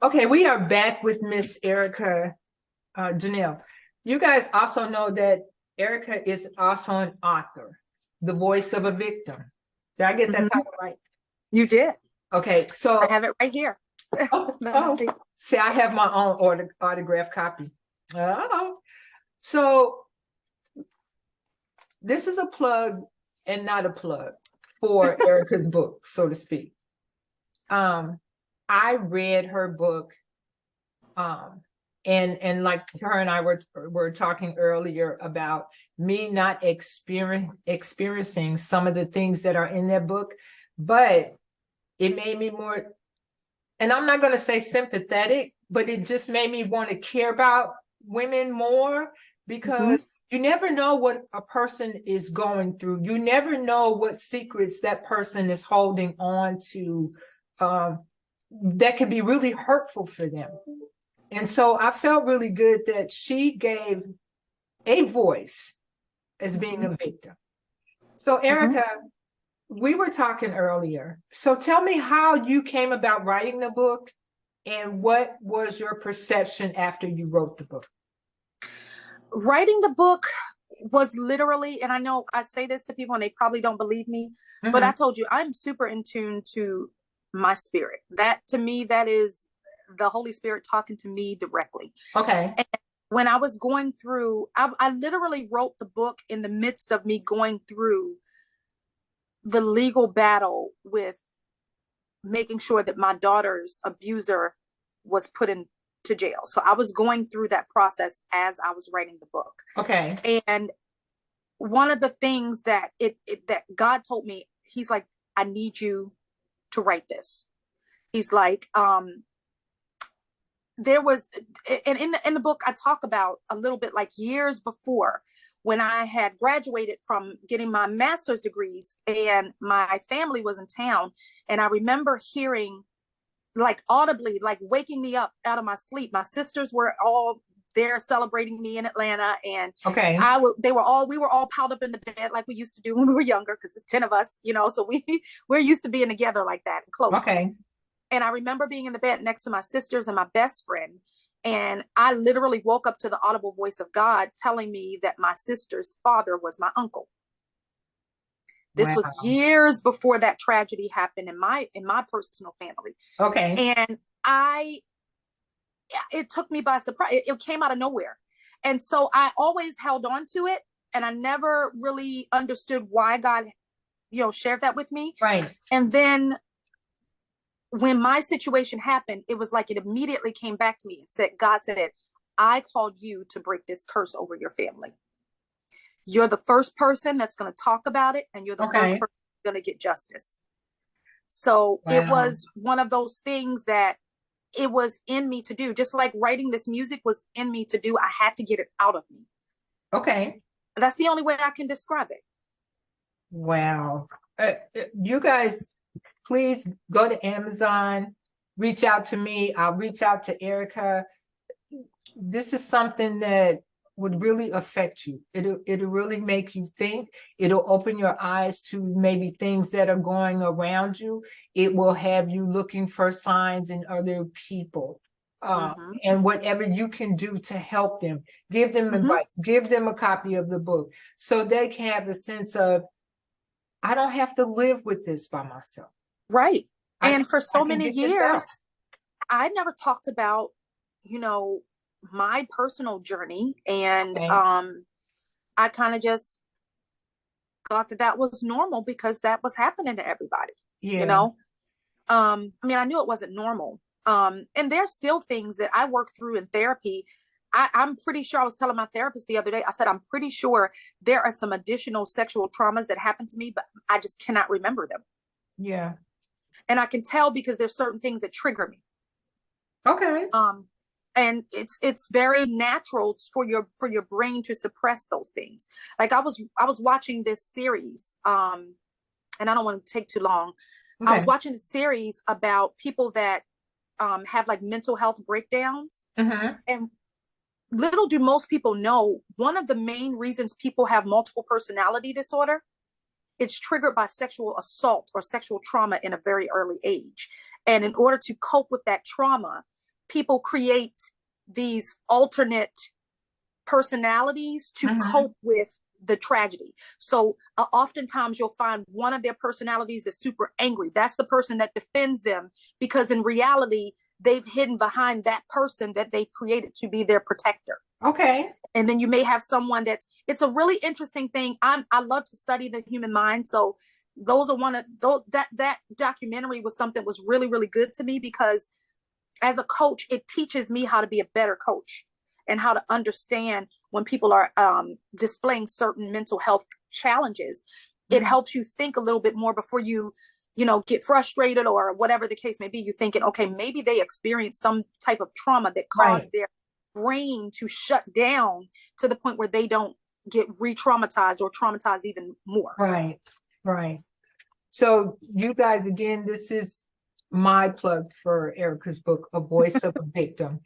Okay, we are back with Miss Erica Janell. You guys also know that Erica is also an author, the voice of a victim. Did I get that Mhm. title right? You did. Okay, I so have it right here. oh, Let me oh, see. see, I have my own autograph copy. Oh, so this is a plug and not a plug for Erica's book, so to speak. Um, I read her book. Um, and like her and I were talking earlier about me not experiencing some of the things that are in that book, but it made me more, and I'm not going to say sympathetic, but it just made me want to care about women more Mhm. because you never know what a person is going through. You never know what secrets that person is holding on to, um, that could be really hurtful for them. And so I felt really good that she gave a voice as being Mhm. a victim. So, Mhm. Erica, we were talking earlier. So, tell me how you came about writing the book and what was your perception after you wrote the book? Writing the book was literally, and I know I say this to people and they probably don't believe me, but I Mhm. told you I'm super in tune to my spirit. That to me, that is the Holy Spirit talking to me directly. Okay. And when I was going through, I literally wrote the book in the midst of me going through the legal battle with making sure that my daughter's abuser was put into jail. So I was going through that process as I was writing the book. Okay. And one of the things that that God told me, he's like, I need you to write this. He's like, there was, and in the book I talk about a little bit like years before when I had graduated from getting my master's degrees and my family was in town. And I remember hearing like audibly, like waking me up out of my sleep. My sisters were all there celebrating me in Atlanta, and Okay. we were all piled up in the bed like we used to do when we were younger, because it's 10 of us, so we're used to being together like that, close. Okay. And I remember being in the bed next to my sisters and my best friend. And I literally woke up to the audible voice of God telling me that my sister's father was my uncle. This was Wow. years before that tragedy happened in my personal family. Okay. And I it took me by surprise. It came out of nowhere. And so I always held on to it, and I never really understood why God, shared that with me. Right. And then when my situation happened, it was like it immediately came back to me and said, God said, I called you to break this curse over your family. You're the first person that's going to talk about it, and you're the first Okay. person going to get justice. So it Wow. was one of those things that it was in me to do. Just like writing this music was in me to do, I had to get it out of me. Okay. That's the only way I can describe it. Wow. You guys, please go to Amazon, reach out to me. I'll reach out to Erica. This is something that would really affect you. It'll really make you think. It'll open your eyes to maybe things that are going around you. It will have you looking for signs in other people. Mm-hmm. And whatever you can do to help them, give them Mm-hmm. advice, give them a copy of the book so they can have a sense of, I don't have to live with this by myself. Right. I can, And for I so can many get this out. years, I never talked about, you know, my personal journey. And Okay. I kind of just thought that that was normal because that was happening to everybody, you Yeah. know? I mean, I knew it wasn't normal. And there's still things that I work through in therapy. I'm pretty sure, I was telling my therapist the other day, I said, I'm pretty sure there are some additional sexual traumas that happened to me, but I just cannot remember them. Yeah. And I can tell because there's certain things that trigger me. Okay. Um, and it's very natural for your brain to suppress those things. Like I was watching this series, and I don't want to take too long. I was Okay. watching a series about people that have like mental health breakdowns. Mm-hmm. And little do most people know, one of the main reasons people have multiple personality disorder, it's triggered by sexual assault or sexual trauma in a very early age. And in order to cope with that trauma, people create these alternate personalities to cope with the tragedy. So oftentimes you'll find one of their personalities that's super angry. That's the person that defends them, because in reality, they've hidden behind that person that they've created to be their protector. Okay. And then you may have someone it's a really interesting thing. I love to study the human mind. So those are one of those, that documentary was something that was really, really good to me, because as a coach, it teaches me how to be a better coach and how to understand when people are displaying certain mental health challenges. It helps you think a little bit more before you get frustrated or whatever the case may be. You're thinking, okay, maybe they experienced some type of trauma that caused their brain to shut down to the point where they don't get re-traumatized or traumatized even more. Right, right. So you guys, again, this is my plug for Erica's book, A Voice of a Victim.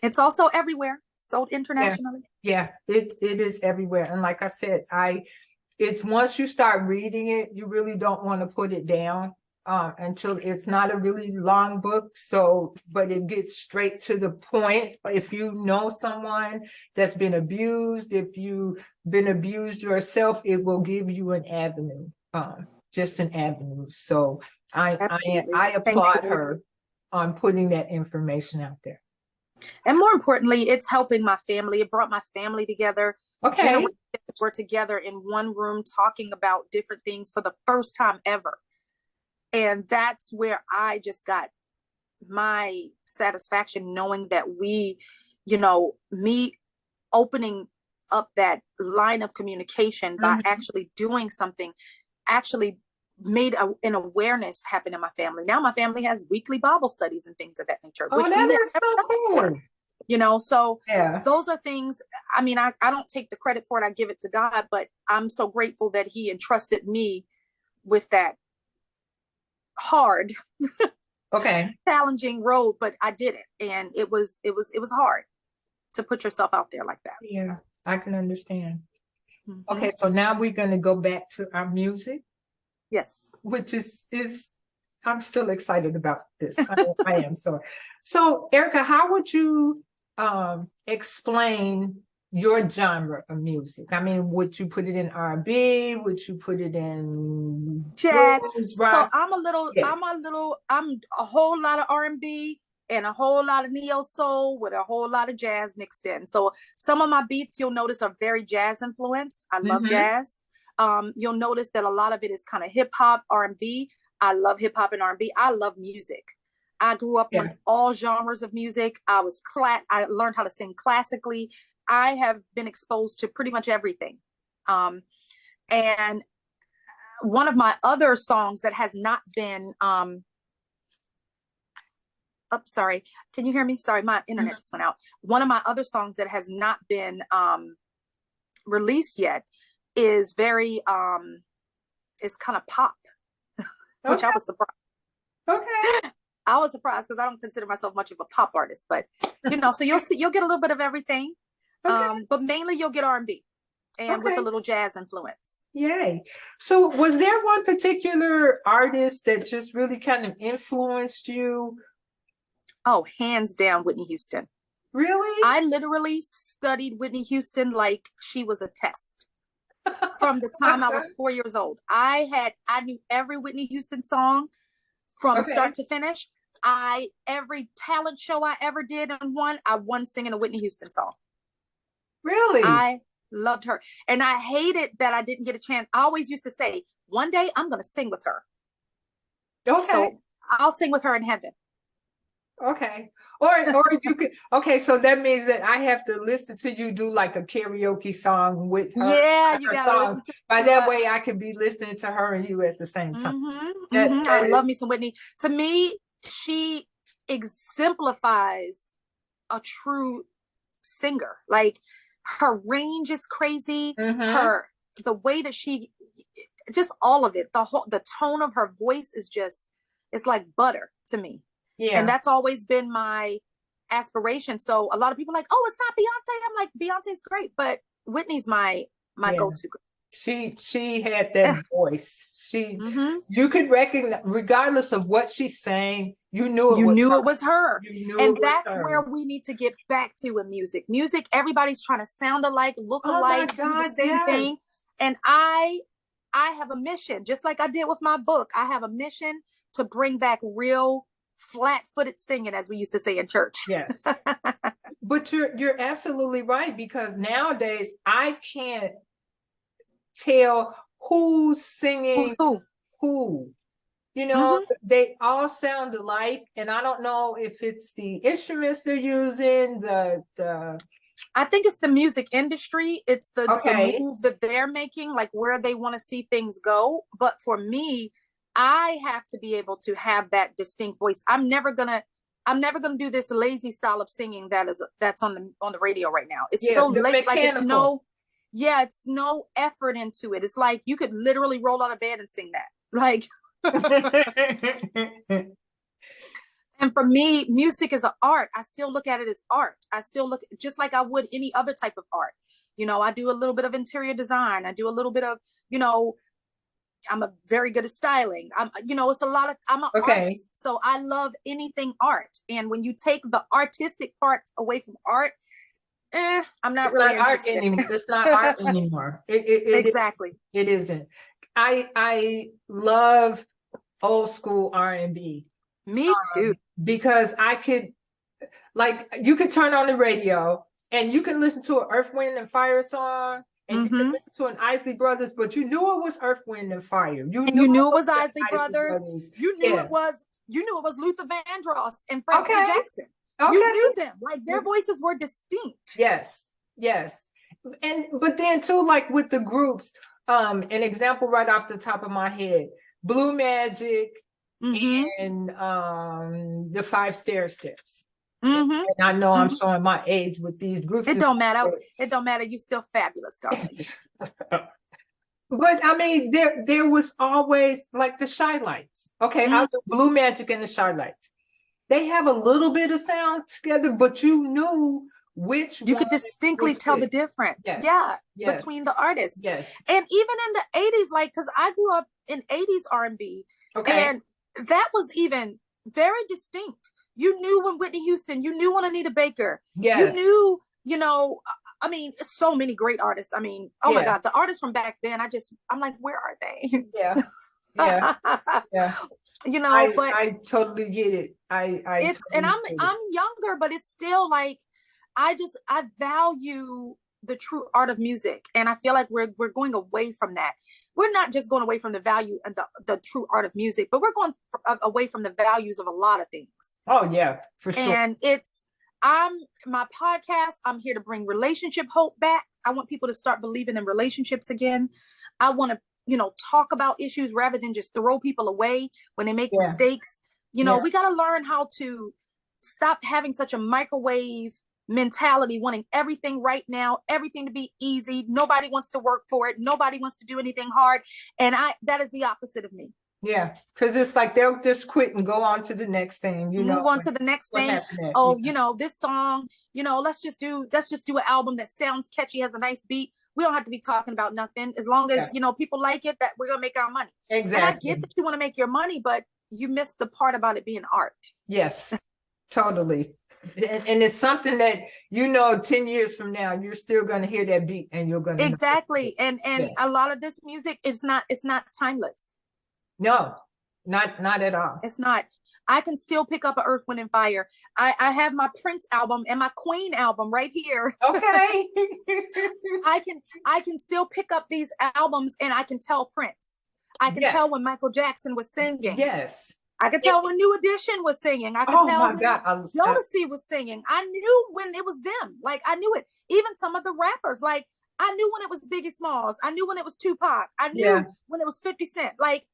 It's also everywhere, sold internationally. Yeah, it is everywhere. And like I said, it's once you start reading it, you really don't want to put it down until it's not a really long book. So, but it gets straight to the point. If you know someone that's been abused, if you've been abused yourself, it will give you an avenue, just an avenue. So I applaud her on putting that information out there. And more importantly, it's helping my family. It brought my family together. Okay. We're together in one room talking about different things for the first time ever. And that's where I just got my satisfaction, knowing that me opening up that line of communication by actually doing something actually made an awareness happen in my family. Now my family has weekly Bible studies and things of that nature. Oh, that is so cool. So those are things, I mean, I don't take the credit for it. I give it to God, but I'm so grateful that he entrusted me with that hard, challenging road, but I did it. And it was hard to put yourself out there like that. Yeah, I can understand. Okay, so now we're going to go back to our music. Yes. Which is I'm still excited about this. I am sorry. So Erica, how would you explain your genre of music? I mean, would you put it in R&B? Would you put it in jazz? Blues, rock? So I'm a whole lot of R&B and a whole lot of neo soul with a whole lot of jazz mixed in. So some of my beats you'll notice are very jazz influenced. I love jazz. You'll notice that a lot of it is kind of hip hop, R&B. I love hip hop and R&B. I love music. I grew up on all genres of music. I learned how to sing classically. I have been exposed to pretty much everything. And one of my other songs that has not been, sorry, can you hear me? Sorry, my internet just went out. One of my other songs that has not been released yet is very, it's kind of pop, which I was surprised. Okay. I was surprised because I don't consider myself much of a pop artist, but so you'll get a little bit of everything, but mainly you'll get R&B and with a little jazz influence. Yay. So was there one particular artist that just really kind of influenced you? Oh, hands down, Whitney Houston. Really? I literally studied Whitney Houston like she was a test. From the time I was 4 years old. I knew every Whitney Houston song from start to finish. Every talent show I ever did and won, I won singing a Whitney Houston song. Really? I loved her. And I hated that I didn't get a chance. I always used to say, one day I'm going to sing with her. Okay. So I'll sing with her in heaven. Okay. Or you could, so that means that I have to listen to you do like a karaoke song with her. Yeah, you gotta listen to By that way I could be listening to her and you at the same time. I love me some Whitney. To me, she exemplifies a true singer. Like her range is crazy. The way that she, just all of it, the tone of her voice is just, it's like butter to me. Yeah. And that's always been my aspiration. So a lot of people are like, oh, it's not Beyonce. I'm like, Beyonce's great, but Whitney's my go-to. She had that voice. Mhm. You could recognize, regardless of what she's saying, you knew it You was knew her. it was her. You knew And it was that's her. where we need to get back to in music. Music, everybody's trying to sound alike, look Oh my alike, do the God, same yes. thing. And I have a mission, just like I did with my book. I have a mission to bring back real flat-footed singing, as we used to say in church. Yes. But you're absolutely right, because nowadays I can't tell who's singing Who's who? who. You know, they all sound alike, and I don't know if it's the instruments they're using, the I think it's the music industry. It's the okay. move that they're making, like where they want to see things go. But for me, I have to be able to have that distinct voice. I'm never gonna do this lazy style of singing that's on the radio right now. It's Yeah, so the late, like mechanical. it's no effort into it. It's like you could literally roll out of bed and sing that. Like, and for me, music is an art. I still look at it as art. I still look just like I would any other type of art. You know, I do a little bit of interior design. I do a little bit of, you know, I'm a very good at styling. It's a lot of, I'm an Okay. artist. So I love anything art. And when you take the artistic parts away from art, I'm not It's really not art interested. anymore. It's not art anymore. Exactly. It isn't. I love old school R&B. Me too. Because I could, like, you could turn on the radio and you can listen to an Earth, Wind, and Fire song, and you can listen to an Isley Brothers, but you knew it was Earth, Wind, and Fire. You knew it was the Isley Brothers. You knew it was Luther Vandross and Frederick Jackson. Okay. You knew them. Like their voices were distinct. Yes. But then too, like with the groups, an example right off the top of my head, Blue Magic and the Five Stair Steps. And I know I'm showing my age with these groups. It don't matter. It don't matter. You're still fabulous, darling. But I mean, there was always like the Shy Lights. Okay, I'll do Blue Magic and the Shy Lights. They have a little bit of sound together, but you knew which you could distinctly tell the difference. Yes. Between the artists. Yes. And even in the 80s, like, because I grew up in 80s R&B. Okay. And that was even very distinct. You knew when Whitney Houston, you knew when Anita Baker. Yes. You knew, I mean, so many great artists. I mean, oh my God, the artists from back then, I'm like, where are they? Yeah. But I totally get it. It's totally I'm younger, but it's still like I value the true art of music, and I feel like we're going away from that. We're not just going away from the value and the true art of music, but we're going away from the values of a lot of things. Oh yeah, for sure. And my podcast, I'm here to bring relationship hope back. I want people to start believing in relationships again. I want to, talk about issues rather than just throw people away when they make mistakes. We got to learn how to stop having such a microwave mentality, wanting everything right now, everything to be easy. Nobody wants to work for it. Nobody wants to do anything hard. And that is the opposite of me. Yeah, because it's like they'll just quit and go on to the next thing. Move on to the next thing. Oh, this song, let's just do an album that sounds catchy, has a nice beat. We don't have to be talking about nothing. As long as, people like it, that we're going to make our money. Exactly. And I get that you want to make your money, but you missed the part about it being art. Yes, totally. And it's something that, 10 years from now, you're still going to hear that beat and you're going to exactly. And a lot of this music it's not timeless. No, not at all. It's not. I can still pick up an Earth, Wind, and Fire. I have my Prince album and my Queen album right here. Okay. I can still pick up these albums and I can tell Prince. I can tell when Michael Jackson was singing. Yes. I could tell when New Edition was singing. I could tell when Jodeci was singing. I knew when it was them. Like, I knew it. Even some of the rappers, like, I knew when it was Biggie Smalls. I knew when it was Tupac. I knew when it was 50 Cent. Like,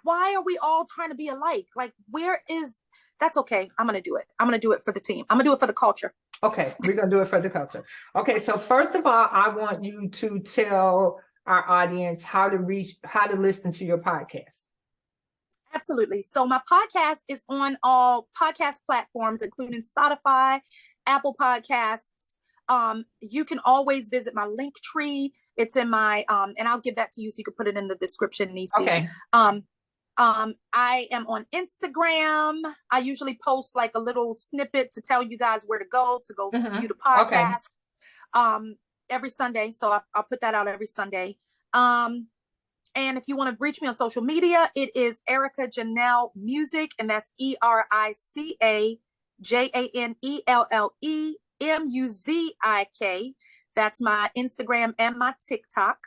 why are we all trying to be alike? Like, that's okay. I'm going to do it. I'm going to do it for the team. I'm going to do it for the culture. Okay. We're going to do it for the culture. Okay. So first of all, I want you to tell our audience how to listen to your podcast. Absolutely. So my podcast is on all podcast platforms, including Spotify, Apple Podcasts. You can always visit my link tree It's in my and I'll give that to you so you can put it in the description, Nisi. Okay. I am on Instagram. I usually post like a little snippet to tell you guys where to go view the Okay. podcast every Sunday. So I'll put that out every Sunday. And if you want to reach me on social media, it is Erica Janell Music, and that's EricaJanellEMuzik. That's my Instagram and my TikTok.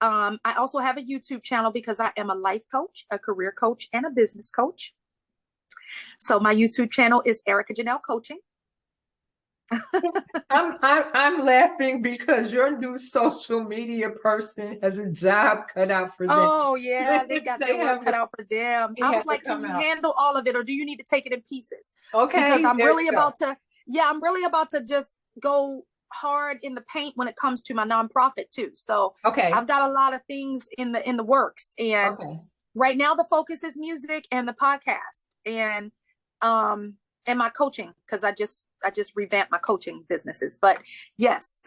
I also have a YouTube channel because I am a life coach, a career coach, and a business coach. So my YouTube channel is Erica Janell Coaching. I'm laughing because your new social media person has a job cut out for them. Oh yeah, they got their work cut out for them. I was like, can you handle all of it, or do you need to take it in pieces? Okay, because I'm really about to just go hard in the paint when it comes to my nonprofit too. So okay, I've got a lot of things in the works, and right now the focus is music and the podcast and my coaching, because I just revamped my coaching businesses. But yes.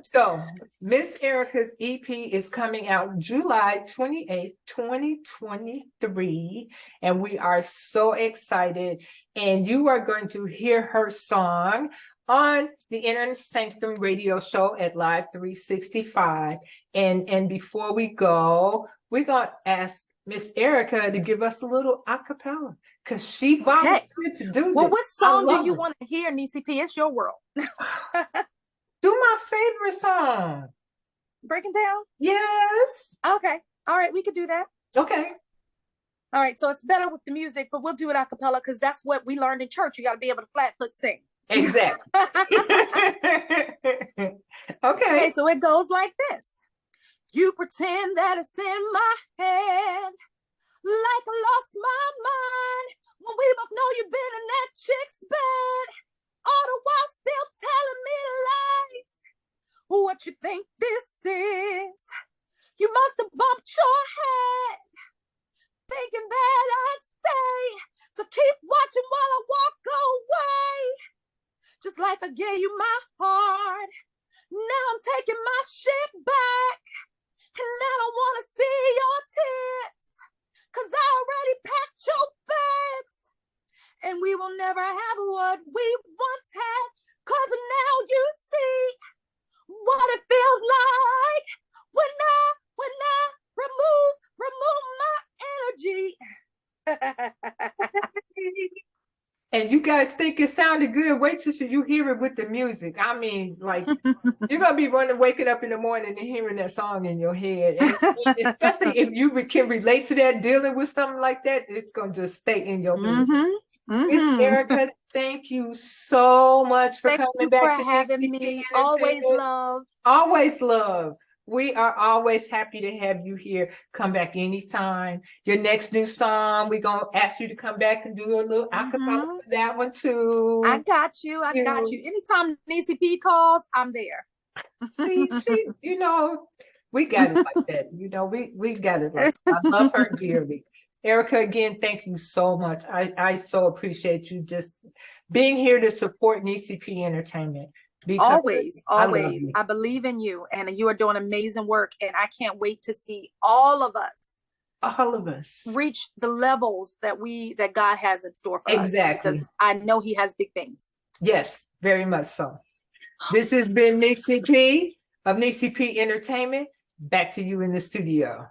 So Miss Erica's EP is coming out July 28th, 2023, and we are so excited. And you are going to hear her song on the Inner Sanctum radio show at Live 365. And before we go, we're going to ask Miss Erica to give us a little a cappella, because she volunteered to do Well, this. what song do you want to hear, Nessyp? It's your world. Do my favorite song. Breaking Down? Yes. Okay. All right, we could do that. Okay. All right, so it's better with the music, but we'll do it a cappella because that's what we learned in church. You got to be able to flat foot sing. Exactly. Okay, so it goes like this. You pretend that it's in my head, like I lost my mind, when we both know you've been in that chick's bed, all the while still telling me lies. What you think this is? You must have bumped your head, thinking that I'd stay, so keep watching while I walk away. Just like I gave you my heart, now I'm taking my shit back, and I don't want to see your tears, cause I already packed your bags, and we will never have what we once had, cause now you see what it feels like when I remove my energy. And you guys think it sounded good, wait till you hear it with the music. I mean, like, you're gonna be waking up in the morning and hearing that song in your head. And especially if you can relate to that, dealing with something like that, it's gonna just stay in your head. Miss Erica, thank you so much for coming back to having me. Always love. Always love. We are always happy to have you here. Come back anytime. Your next new song, we're going to ask you to come back and do a little acapella for that one too. I got you. Anytime Nessyp calls, I'm there. See, we got it like that. We got it like that. I love her dearly. Erica, again, thank you so much. I so appreciate you just being here to support Nessyp Entertainment. Always. I believe in you, and you are doing amazing work, and I can't wait to see all of us reach the levels that God has in store for us, because I know he has big things. Yes, very much so. This has been Nessyp of Nessyp Entertainment. Back to you in the studio.